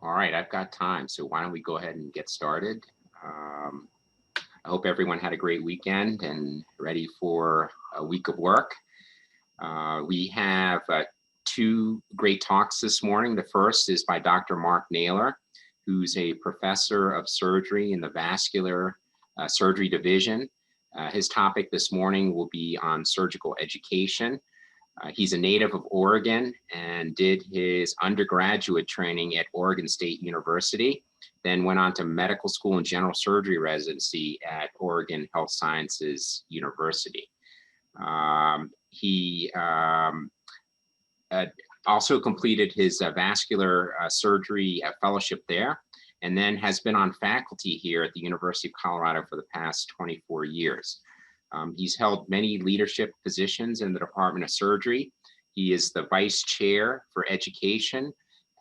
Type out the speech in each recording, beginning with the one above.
All right, I've got time, so why don't we go ahead and get started? Um, I hope everyone had a great weekend and ready for a week of work. We have two great talks this morning. The first is by Dr. Mark Nehler, who's a professor of surgery in the vascular surgery division. His topic this morning will be on surgical education. He's a native of Oregon and did his undergraduate training at Oregon State University, then went on to medical school and general surgery residency at Oregon Health Sciences University. He also completed his vascular surgery fellowship there, and then has been on faculty here at the University of Colorado for the past 24 years. He's held many leadership positions in the Department of Surgery. He is the vice chair for education,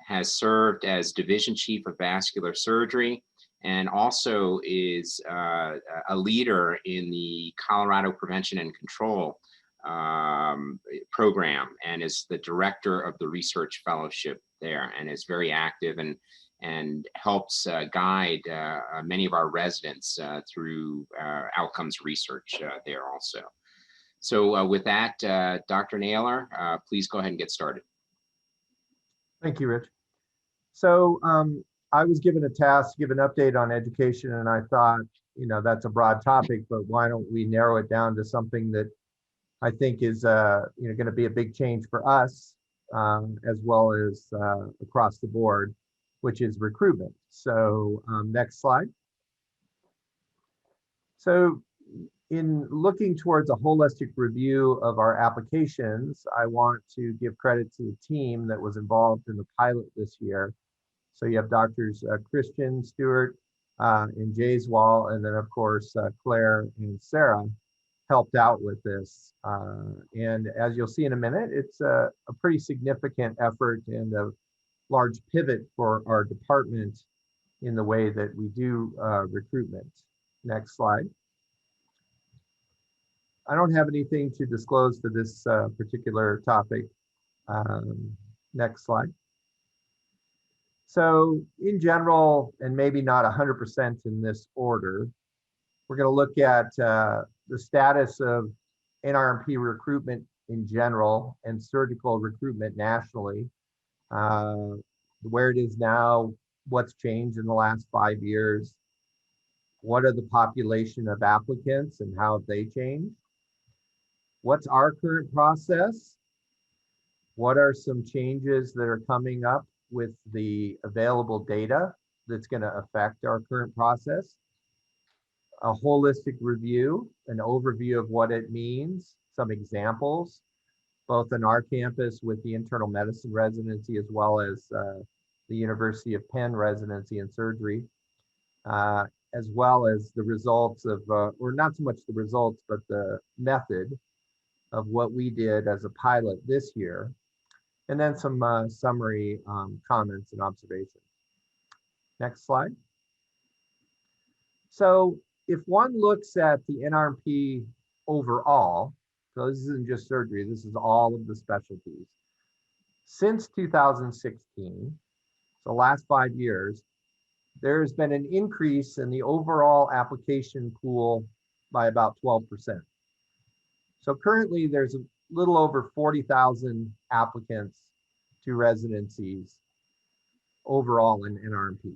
has served as division chief of vascular surgery, and also is a leader in the Colorado Prevention and Control program, and is the director of the research fellowship there, and is very active and helps guide many of our residents through outcomes research there also. So with that, Dr. Nehler, please go ahead and get started. Thank you, Rich. So I was given a task to give an update on education, and I thought, that's a broad topic, but why don't we narrow it down to something that I think is going to be a big change for us, as well as across the board, which is recruitment. So next slide. So in looking towards a holistic review of our applications, I want to give credit to the team that was involved in the pilot this year. So you have Doctors Christian, Stewart, and Jayswal, and then of course Claire and Sarah helped out with this. And as you'll see in a minute, it's a pretty significant effort and a large pivot for our department in the way that we do recruitment. Next slide. I don't have anything to disclose to this particular topic. Next slide. So in general, and maybe not 100% in this order, we're going to look at the status of NRMP recruitment in general and surgical recruitment nationally, where it is now, what's changed in the last 5 years, what are the population of applicants and how have they changed, what's our current process, what are some changes that are coming up with the available data that's going to affect our current process, a holistic review, an overview of what it means, some examples, both on our campus with the internal medicine residency as well as the University of Penn residency in surgery, as well as the results of, or not so much the results, but the method of what we did as a pilot this year, and then some summary comments and observations. Next slide. So if one looks at the NRMP overall, so this isn't just surgery, this is all of the specialties. Since 2016, so last 5 years, there's been an increase in the overall application pool by about 12%. So currently there's a little over 40,000 applicants to residencies overall in NRMP.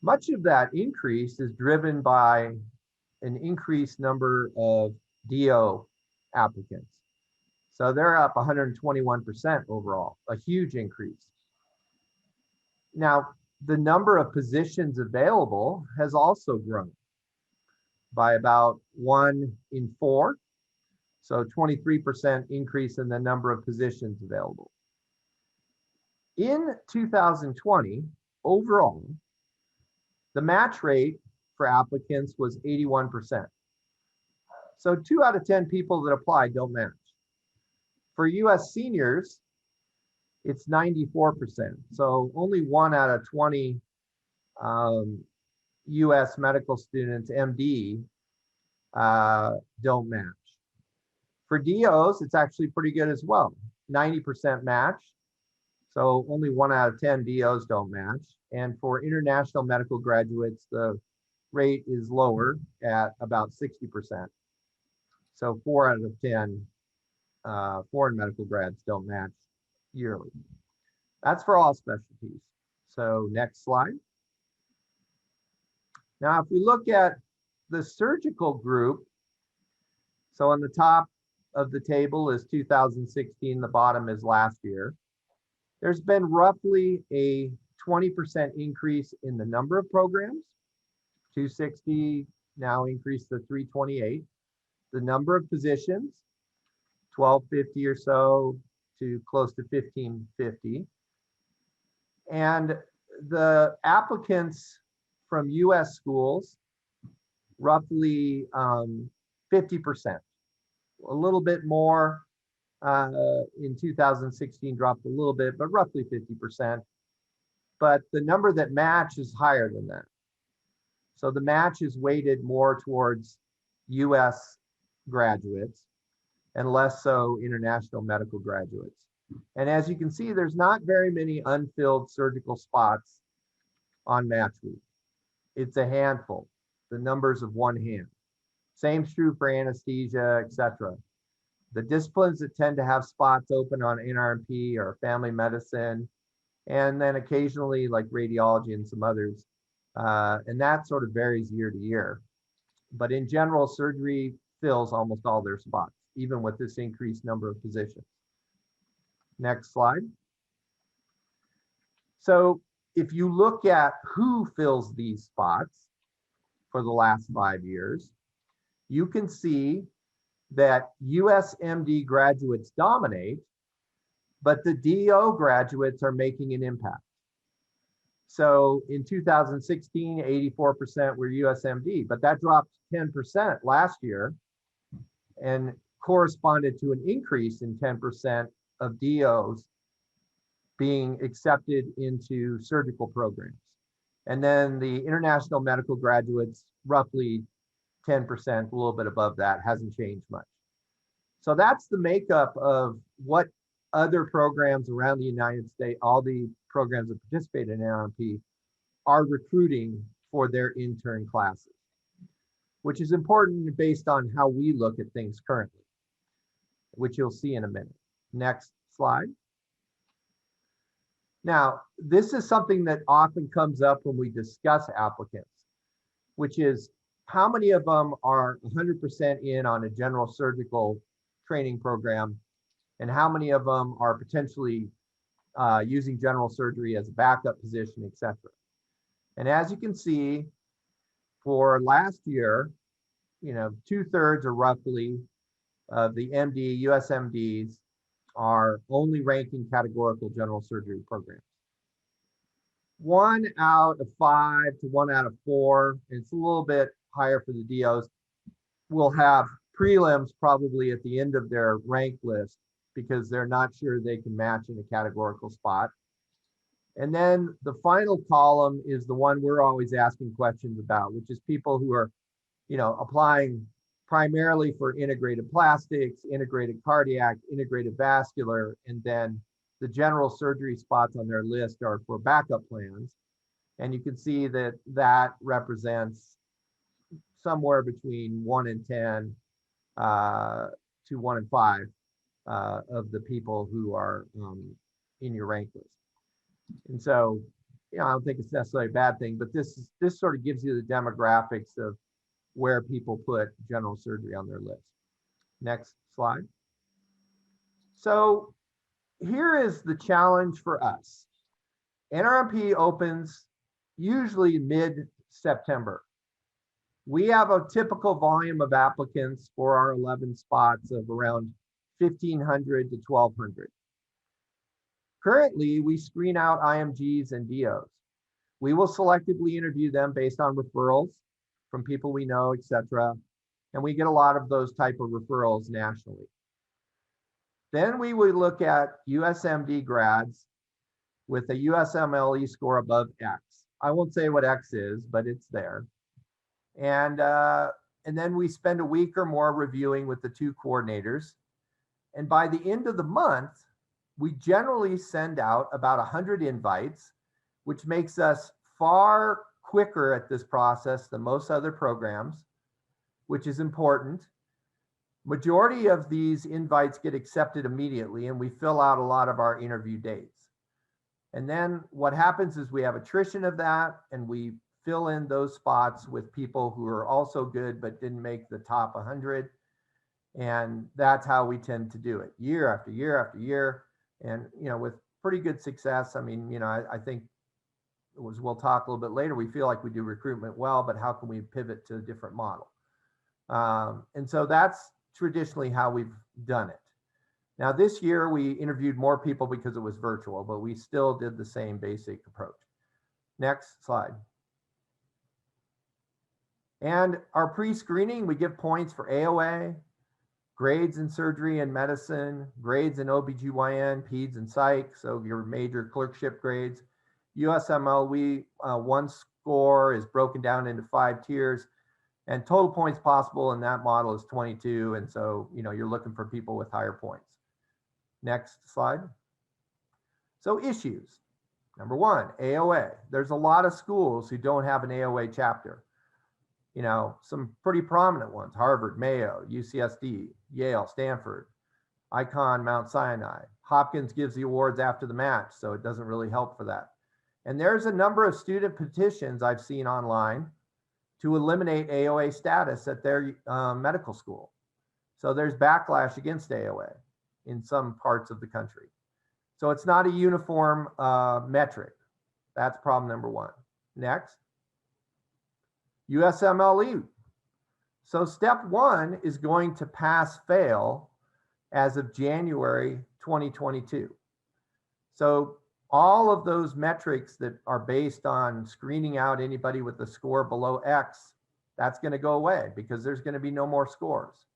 Much of that increase is driven by an increased number of DO applicants. So they're up 121% overall, a huge increase. Now, the number of positions available has also grown by about 1 in 4. So 23% increase in the number of positions available. In 2020, overall, the match rate for applicants was 81%. So 2 out of 10 people that apply don't match. For US seniors, it's 94%. So only 1 out of 20 US medical students, MD, don't match. For DOs, it's actually pretty good as well. 90% match. So only 1 out of 10 DOs don't match. And for international medical graduates, the rate is lower at about 60%. So 4 out of 10 foreign medical grads don't match yearly. That's for all specialties. So next slide. Now, if we look at the surgical group, so on the top of the table is 2016, the bottom is last year. There's been roughly a 20% increase in the number of programs, 260 now increased to 328. The number of positions, 1250 or so to close to 1550. And the applicants from US schools, roughly 50%. A little bit more in 2016, dropped a little bit, but roughly 50%. But the number that match is higher than that. So the match is weighted more towards US graduates and less so international medical graduates. And as you can see, there's not very many unfilled surgical spots on match week. It's a handful, the numbers of one hand. Same's true for anesthesia, etc. The disciplines that tend to have spots open on NRMP are family medicine, and then occasionally like radiology and some others. And that sort of varies year to year. But in general, surgery fills almost all their spots, even with this increased number of positions. Next slide. So if you look at who fills these spots for the last 5 years, you can see that USMD graduates dominate, but the DO graduates are making an impact. So in 2016, 84% were USMD, but that dropped 10% last year and corresponded to an increase in 10% of DOs being accepted into surgical programs. And then the international medical graduates, roughly 10%, a little bit above that, hasn't changed much. So that's the makeup of what other programs around the United States, all the programs that participate in NRMP, are recruiting for their intern classes, which is important based on how we look at things currently, which you'll see in a minute. Next slide. Now, this is something that often comes up when we discuss applicants, which is how many of them are 100% in on a general surgical training program, and how many of them are potentially using general surgery as a backup position, etc. And as you can see, for last year, 2/3 or roughly of the MD, USMDs are only ranking categorical general surgery programs. 1 out of 5 to 1 out of 4, it's a little bit higher for the DOs, will have prelims probably at the end of their rank list because they're not sure they can match in a categorical spot. And then the final column is the one we're always asking questions about, which is people who are, applying primarily for integrated plastics, integrated cardiac, integrated vascular, and then the general surgery spots on their list are for backup plans. And you can see that that represents somewhere between 1 in 10 to 1 in 5 of the people who are in your rank list. And so, I don't think it's necessarily a bad thing, but this sort of gives you the demographics of where people put general surgery on their list. Next slide. So here is the challenge for us. NRMP opens usually mid-September. We have a typical volume of applicants for our 11 spots of around 1,500 to 1,200. Currently, we screen out IMGs and DOs. We will selectively interview them based on referrals from people we know, etc. And we get a lot of those type of referrals nationally. Then we would look at USMD grads with a USMLE score above X. I won't say what X is, but it's there. And then we spend a week or more reviewing with the 2 coordinators. And by the end of the month, we generally send out about 100 invites, which makes us far quicker at this process than most other programs, which is important. Majority of these invites get accepted immediately, and we fill out a lot of our interview dates. And then what happens is we have attrition of that, and we fill in those spots with people who are also good but didn't make the top 100. And that's how we tend to do it year after year after year. And, with pretty good success. I mean, I think we'll talk a little bit later, we feel like we do recruitment well, but how can we pivot to a different model? And so that's traditionally how we've done it. Now, this year we interviewed more people because it was virtual, but we still did the same basic approach. Next slide. And our pre-screening, we give points for AOA, grades in surgery and medicine, grades in OBGYN, peds and psych, so your major clerkship grades. USMLE, one score is broken down into 5 tiers, and total points possible in that model is 22. And so, you're looking for people with higher points. Next slide. So issues. Number 1, AOA. There's a lot of schools who don't have an AOA chapter. Some pretty prominent ones: Harvard, Mayo, UCSD, Yale, Stanford, Icon, Mount Sinai. Hopkins gives the awards after the match, so it doesn't really help for that. And there's a number of student petitions I've seen online to eliminate AOA status at their medical school. So there's backlash against AOA in some parts of the country. So it's not a uniform metric. That's problem number 1. Next. USMLE. So step 1 is going to pass fail as of January 2022. So all of those metrics that are based on screening out anybody with a score below X, that's going to go away because there's going to be no more scores.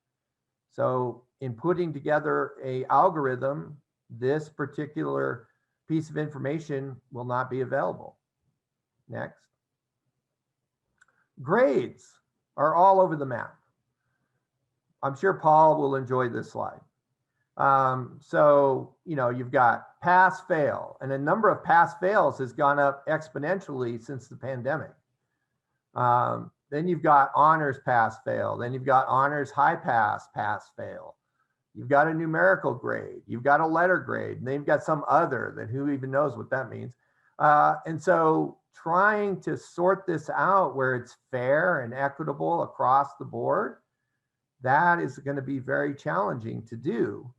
So in putting together an algorithm, this particular piece of information will not be available. Next. Grades are all over the map. I'm sure Paul will enjoy this slide. So, you've got pass, fail, and a number of pass fails has gone up exponentially since the pandemic. Then you've got honors pass, fail. Then you've got honors high pass, pass, fail. You've got a numerical grade. You've got a letter grade. And then you've got some other that who even knows what that means. And so trying to sort this out where it's fair and equitable across the board, that is going to be very challenging to do.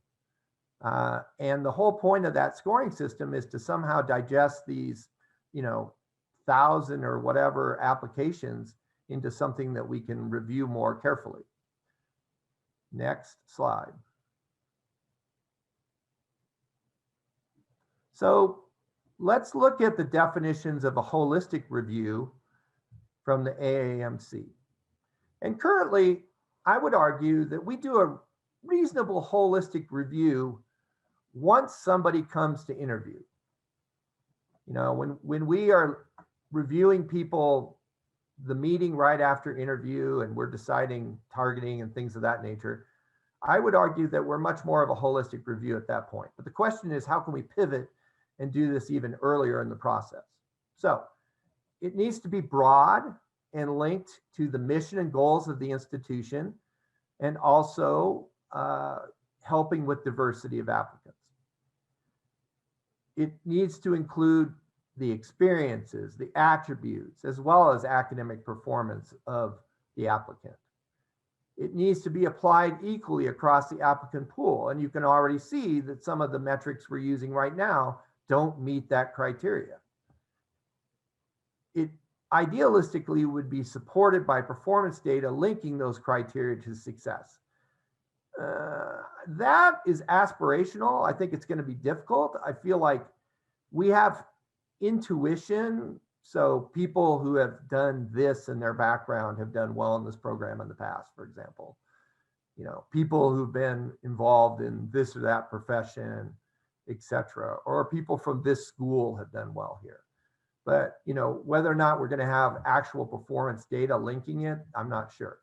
And the whole point of that scoring system is to somehow digest these, 1,000 or whatever applications into something that we can review more carefully. Next slide. So let's look at the definitions of a holistic review from the AAMC. And currently, I would argue that we do a reasonable holistic review once somebody comes to interview. When we are reviewing people, the meeting right after interview, and we're deciding targeting and things of that nature, I would argue that we're much more of a holistic review at that point. But the question is, how can we pivot and do this even earlier in the process? So it needs to be broad and linked to the mission and goals of the institution, and also helping with diversity of applicants. It needs to include the experiences, the attributes, as well as academic performance of the applicant. It needs to be applied equally across the applicant pool. And you can already see that some of the metrics we're using right now don't meet that criteria. It idealistically would be supported by performance data linking those criteria to success. That is aspirational. I think it's going to be difficult. I feel like we have intuition. So people who have done this in their background have done well in this program in the past, for example. People who've been involved in this or that profession, etc., or people from this school have done well here. But whether or not we're going to have actual performance data linking it, I'm not sure.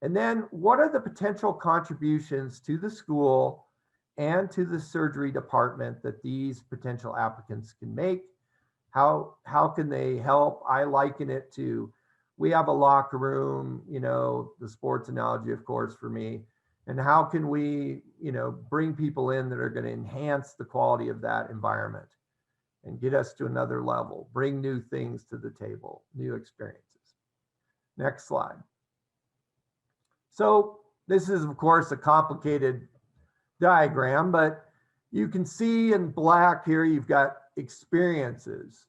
And then what are the potential contributions to the school and to the surgery department that these potential applicants can make. How can they help? I liken it to, we have a locker room, you know, the sports analogy, of course, for me. And how can we, you know, bring people in that are going to enhance the quality of that environment and get us to another level, bring new things to the table, new experiences. Next slide. So this is, of course, a complicated diagram, but you can see in black here, you've got experiences.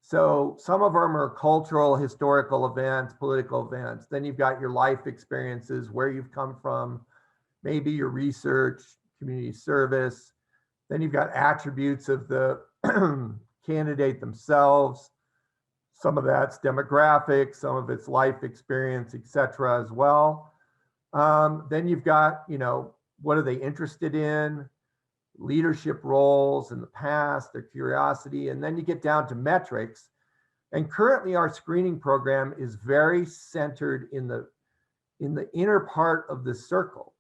So some of them are cultural, historical events, political events. Then you've got your life experiences, where you've come from, maybe your research, community service. Then you've got attributes of the candidate themselves. Some of that's demographics, some of it's life experience, etc. as well. Then you've got, you know, what are they interested in? Leadership roles in the past, their curiosity, and then you get down to metrics. And currently our screening program is very centered in the inner part of the circle.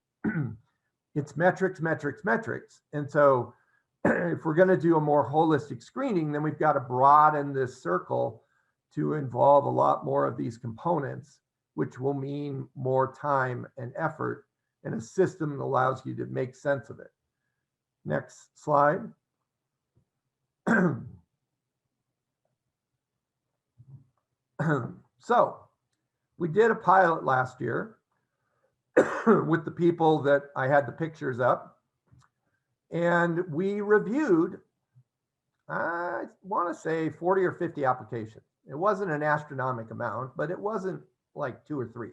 It's metrics, metrics, metrics. And so if we're going to do a more holistic screening, then we've got to broaden this circle to involve a lot more of these components, which will mean more time and effort and a system that allows you to make sense of it. Next slide. So we did a pilot last year with the people that I had the pictures up, and we reviewed, I want to say 40 or 50 applications. It wasn't an astronomical amount, but it wasn't like 2 or 3.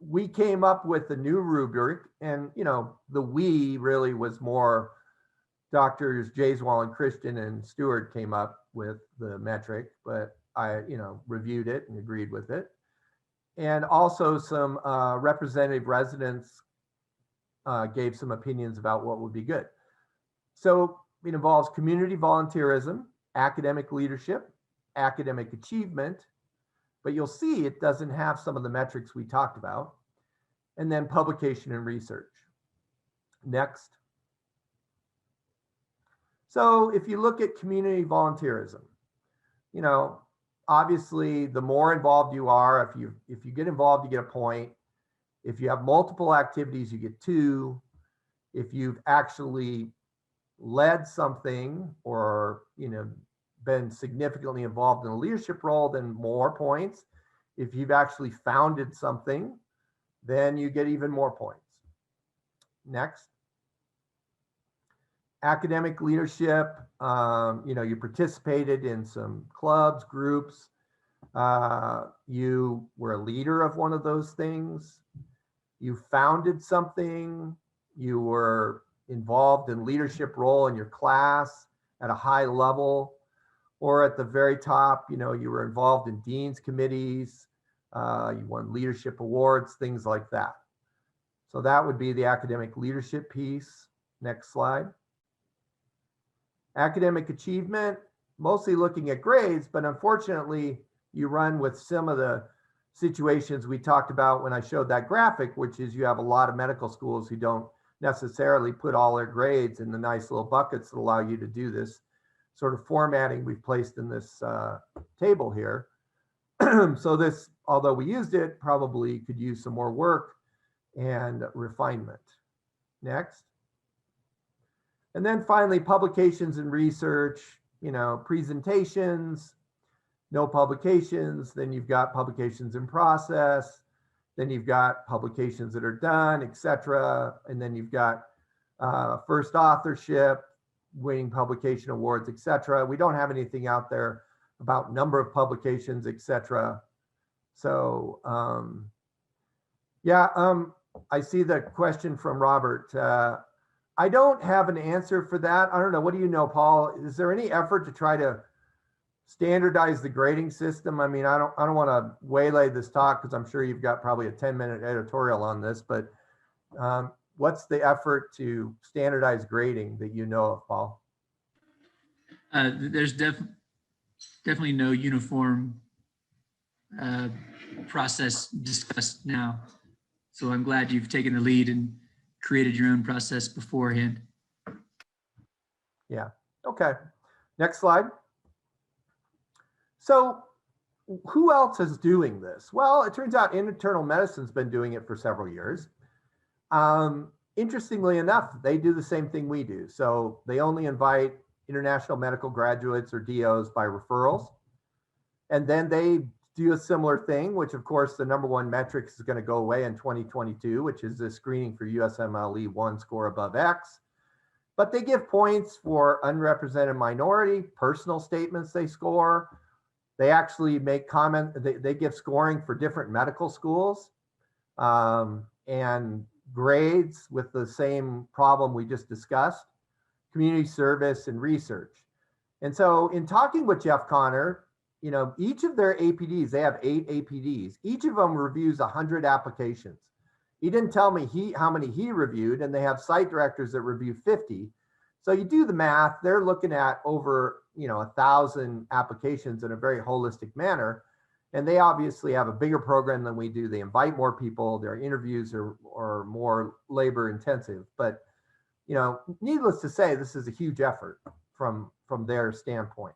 We came up with a new rubric, and you know, the we really was more Doctors Jayswal and Christian and Stewart came up with the metric, but I, you know, reviewed it and agreed with it. And also some representative residents gave some opinions about what would be good. So it involves community volunteerism, academic leadership, academic achievement, but you'll see it doesn't have some of the metrics we talked about, and then publication and research. Next. So if you look at community volunteerism, you know, obviously the more involved you are, if you get involved, you get a point. If you have multiple activities, you get 2. If you've actually led something or, you know, been significantly involved in a leadership role, then more points. If you've actually founded something, then you get even more points. Next. Academic leadership, you know, you participated in some clubs, groups, you were a leader of one of those things, you founded something, you were involved in leadership role in your class at a high level, or at the very top, you know, you were involved in dean's committees, you won leadership awards, things like that. So that would be the academic leadership piece. Next slide. Academic achievement, mostly looking at grades, but unfortunately you run with some of the situations we talked about when I showed that graphic, which is you have a lot of medical schools who don't necessarily put all their grades in the nice little buckets that allow you to do this sort of formatting we've placed in this table here. So this, although we used it, probably could use some more work and refinement. Next. And then finally, publications and research, you know, presentations, no publications, then you've got publications in process, then you've got publications that are done, etc. And then you've got first authorship, winning publication awards, etc. We don't have anything out there about number of publications, etc. So I see the question from Robert. I don't have an answer for that. I don't know. What do you know, Paul? Is there any effort to try to standardize the grading system? I mean, I don't want to waylay this talk because I'm sure you've got probably a 10-minute editorial on this, but what's the effort to standardize grading that you know of, Paul? There's definitely no uniform process discussed now. So I'm glad you've taken the lead in created your own process beforehand. Yeah. Okay. Next slide. So who else is doing this? Well, it turns out internal medicine's been doing it for several years. Interestingly enough, they do the same thing we do. So they only invite international medical graduates or DOs by referrals. And then they do a similar thing, which of course the number one metric is going to go away in 2022, which is the screening for USMLE 1 score above X. But they give points for unrepresented minority, personal statements they score. They actually make they give scoring for different medical schools and grades with the same problem we just discussed, community service and research. And so in talking with Jeff Connor, you know, each of their APDs, they have 8 APDs. Each of them reviews 100 applications. He didn't tell me how many he reviewed, and they have site directors that review 50. So you do the math, they're looking at over, you know, 1,000 applications in a very holistic manner. And they obviously have a bigger program than we do. They invite more people, their interviews are more labor intensive. But, you know, needless to say, this is a huge effort from their standpoint.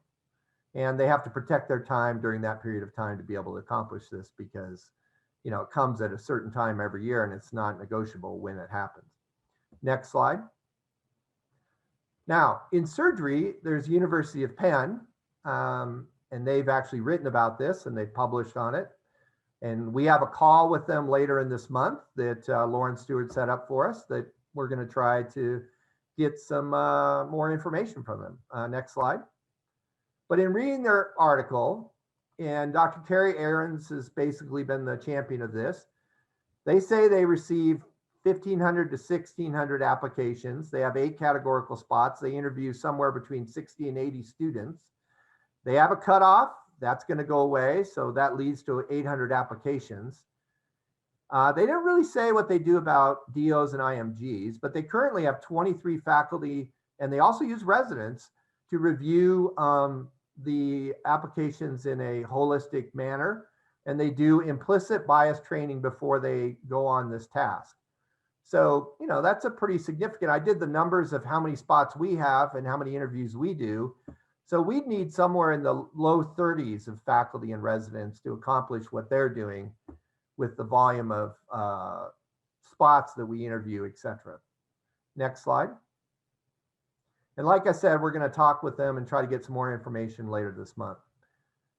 And they have to protect their time during that period of time to be able to accomplish this because, you know, it comes at a certain time every year and it's not negotiable when it happens. Next slide. Now, in surgery, there's University of Penn, and they've actually written about this and they've published on it. And we have a call with them later in this month that Lauren Stewart set up for us that we're going to try to get some more information from them. Next slide. But in reading their article, and Dr. Terry Ahrens has basically been the champion of this, they say they received 1,500 to 1,600 applications. They have 8 categorical spots. They interview somewhere between 60 and 80 students. They have a cutoff. That's going to go away. So that leads to 800 applications. They didn't really say what they do about DOs and IMGs, but they currently have 23 faculty, and they also use residents to review the applications in a holistic manner. And they do implicit bias training before they go on this task. So, you know, that's a pretty significant. I did the numbers of how many spots we have and how many interviews we do. So we'd need somewhere in the low 30s of faculty and residents to accomplish what they're doing with the volume of spots that we interview, et cetera. Next slide. And like I said, we're going to talk with them and try to get some more information later this month.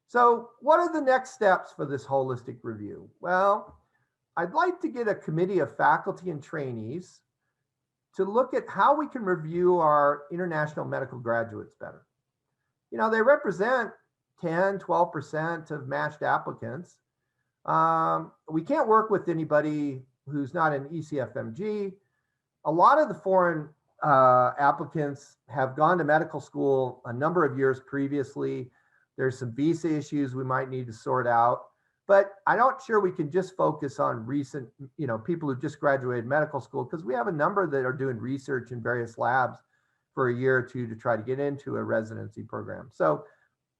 So what are the next steps for this holistic review? Well, I'd like to get a committee of faculty and trainees to look at how we can review our international medical graduates better. You know, they represent 10, 12% of matched applicants. We can't work with anybody who's not an ECFMG. A lot of the foreign applicants have gone to medical school a number of years previously. There's some visa issues we might need to sort out. But I'm not sure we can just focus on recent, you know, people who just graduated medical school, because we have a number that are doing research in various labs for a year or two to try to get into a residency program. So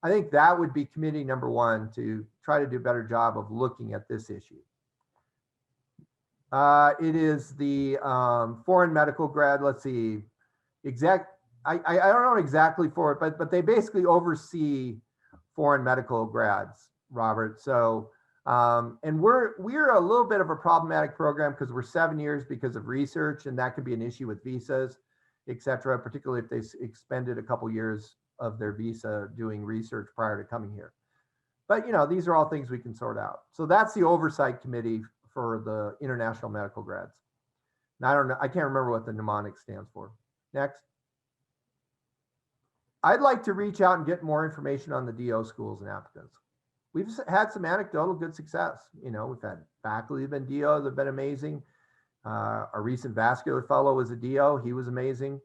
I think that would be committee number 1, to try to do a better job of looking at this issue. It is the foreign medical grad, let's see, I don't know exactly for it, but they basically oversee foreign medical grads, Robert. So, and we're a little bit of a problematic program because we're 7 years because of research, and that could be an issue with visas, et cetera, particularly if they expended a couple years of their visa doing research prior to coming here. But, you know, these are all things we can sort out. So that's the oversight committee for the international medical grads. And I don't know, I can't remember what the mnemonic stands for. Next. I'd like to reach out and get more information on the DO schools and applicants. We've had some anecdotal good success. You know, we've had faculty who've been DO that have been amazing. Our recent vascular fellow was a DO. He was amazing.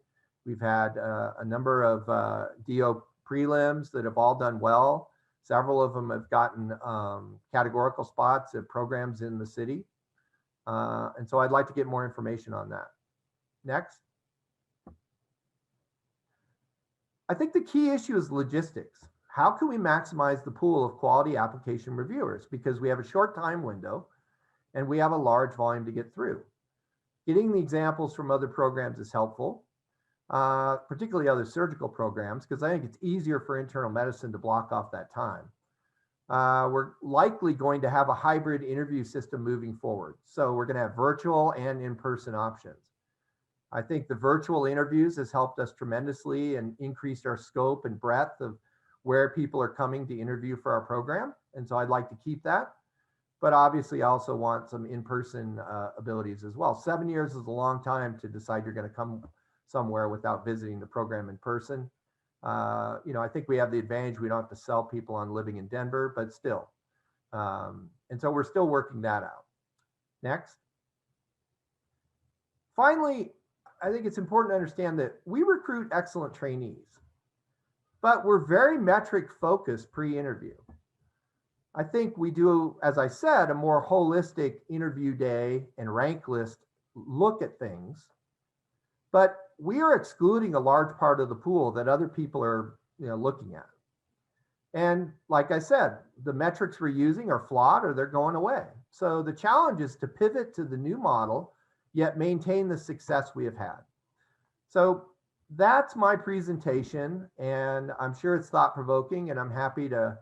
We've had a number of DO prelims that have all done well. Several of them have gotten categorical spots at programs in the city. And so I'd like to get more information on that. Next. I think the key issue is logistics. How can we maximize the pool of quality application reviewers? Because we have a short time window and we have a large volume to get through. Getting the examples from other programs is helpful, particularly other surgical programs, because I think it's easier for internal medicine to block off that time. We're likely going to have a hybrid interview system moving forward. So we're going to have virtual and in-person options. I think the virtual interviews has helped us tremendously and increased our scope and breadth of where people are coming to interview for our program. And so I'd like to keep that. But obviously I also want some in-person abilities as well. 7 years is a long time to decide you're going to come somewhere without visiting the program in person. I think we have the advantage. We don't have to sell people on living in Denver, but still. And so we're still working that out. Next. Finally, I think it's important to understand that we recruit excellent trainees, but we're very metric focused pre-interview. I think we do, as I said, a more holistic interview day and rank list look at things, but we are excluding a large part of the pool that other people are looking at. And like I said, the metrics we're using are flawed or they're going away. So the challenge is to pivot to the new model, yet maintain the success we have had. So that's my presentation, and I'm sure it's thought-provoking, and I'm happy to,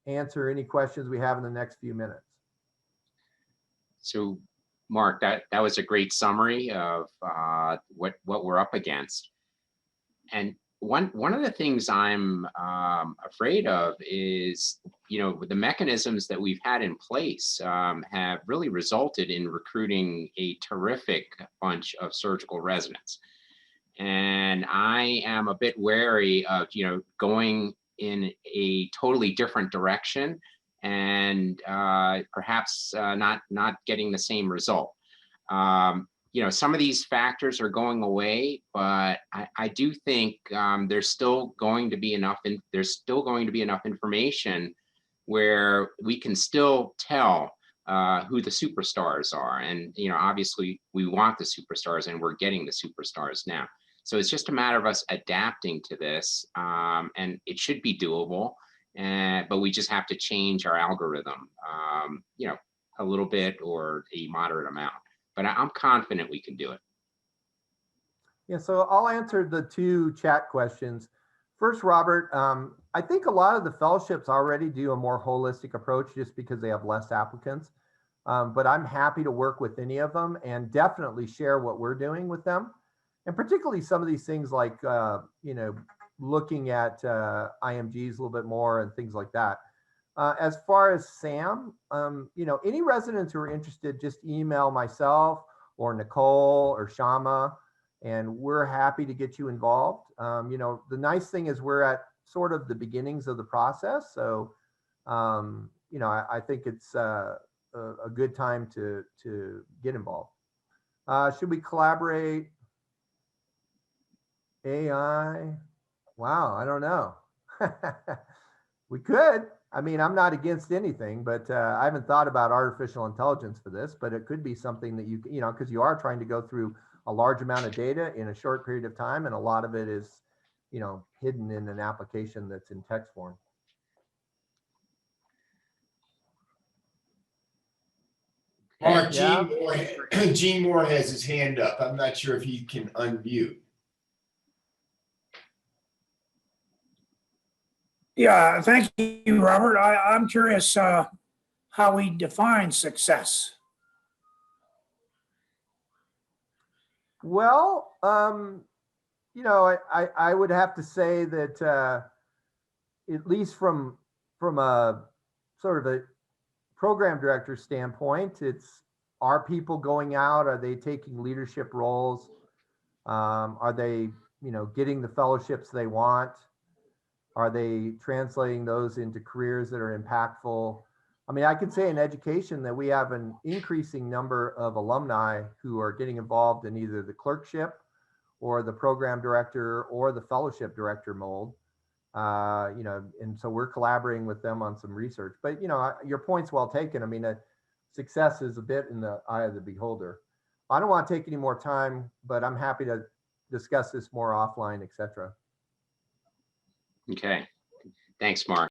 answer any questions we have in the next few minutes. So, Mark, that was a great summary of what we're up against. And one of the things I'm afraid of is, the mechanisms that we've had in place have really resulted in recruiting a terrific bunch of surgical residents. And I am a bit wary of, going in a totally different direction and perhaps not getting the same result. Some of these factors are going away, but I do think there's still going to be enough information where we can still tell who the superstars are. And obviously we want the superstars, and we're getting the superstars now. So it's just a matter of us adapting to this, and it should be doable. But we just have to change our algorithm, a little bit or a moderate amount. But I'm confident we can do it. Yeah, so I'll answer the two chat questions. First, Robert, I think a lot of the fellowships already do a more holistic approach just because they have less applicants. But I'm happy to work with any of them and definitely share what we're doing with them. And particularly some of these things like, looking at IMGs a little bit more and things like that. As far as Sam, any residents who are interested, just email myself or Nicole or Shama, and we're happy to get you involved. The nice thing is we're at sort of the beginnings of the process. So, I think it's a good time to get involved. Should we collaborate? AI? Wow, I don't know. We could. I mean, I'm not against anything, but I haven't thought about artificial intelligence for this, but it could be something that because you are trying to go through a large amount of data in a short period of time, and a lot of it is, hidden in an application that's in text form. Mark, Yeah. Gene Moore has his hand up. I'm not sure if he can unmute. Yeah, thank you, Robert. I'm curious how we define success. Well, I would have to say that at least from a sort of a program director standpoint, it's, are people going out? Are they taking leadership roles? Are they, getting the fellowships they want? Are they translating those into careers that are impactful? I mean, I could say in education that we have an increasing number of alumni who are getting involved in either the clerkship or the program director or the fellowship director mold. And so we're collaborating with them on some research. But, your point's well taken. I mean, success is a bit in the eye of the beholder. I don't want to take any more time, but I'm happy to discuss this more offline, et cetera. Okay. Thanks, Mark.